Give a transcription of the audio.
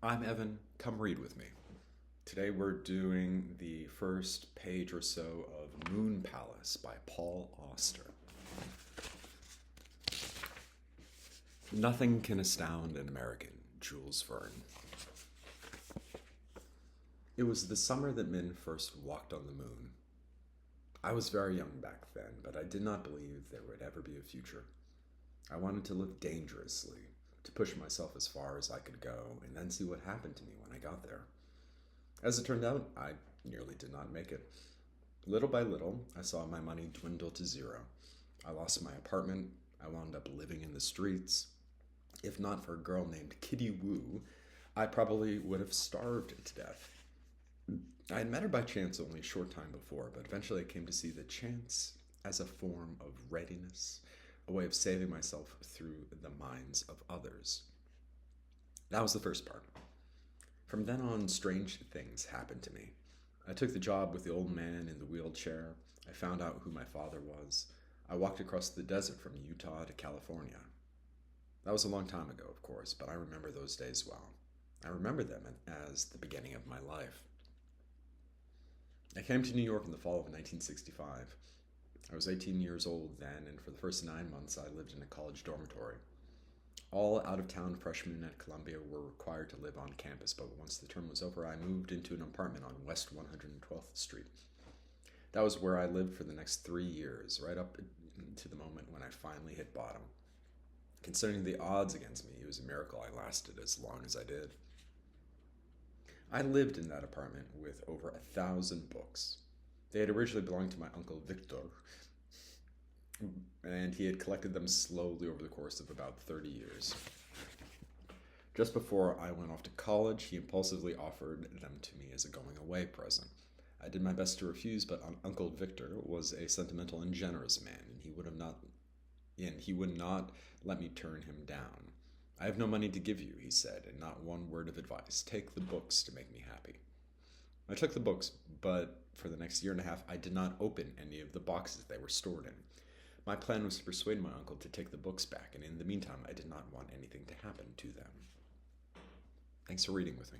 I'm Evan. Come read with me. Today we're doing the first page or so of Moon Palace by Paul Auster. Nothing can astound an American, Jules Verne. It was the summer that men first walked on the moon. I was very young back then, but I did not believe there would ever be a future. I wanted to live dangerously, to push myself as far as I could go, and then see what happened to me when I got there. As it turned out, I nearly did not make it. Little by little, I saw my money dwindle to zero. I lost my apartment. I wound up living in the streets. If not for a girl named Kitty Wu, I probably would have starved to death. I had met her by chance only a short time before, but eventually I came to see the chance as a form of readiness, a way of saving myself through the minds of others. That was the first part. From then on, strange things happened to me. I took the job with the old man in the wheelchair. I found out who my father was. I walked across the desert from Utah to California. That was a long time ago, of course, but I remember those days well. I remember them as the beginning of my life. I came to New York in the fall of 1965. I was 18 years old then, and for the first 9 months I lived in a college dormitory. All out-of-town freshmen at Columbia were required to live on campus, but once the term was over, I moved into an apartment on West 112th Street. That was where I lived for the next 3 years, right up to the moment when I finally hit bottom. Considering the odds against me, it was a miracle I lasted as long as I did. I lived in that apartment with over 1,000 books. They had originally belonged to my uncle Victor, and he had collected them slowly over the course of about 30 years. Just before I went off to college, he impulsively offered them to me as a going-away present. I did my best to refuse, but Uncle Victor was a sentimental and generous man, and he would not let me turn him down. "I have no money to give you," he said, and not one word of advice. "Take the books to make me happy." I took the books, but for the next year and a half, I did not open any of the boxes they were stored in. My plan was to persuade my uncle to take the books back, and in the meantime, I did not want anything to happen to them. Thanks for reading with me.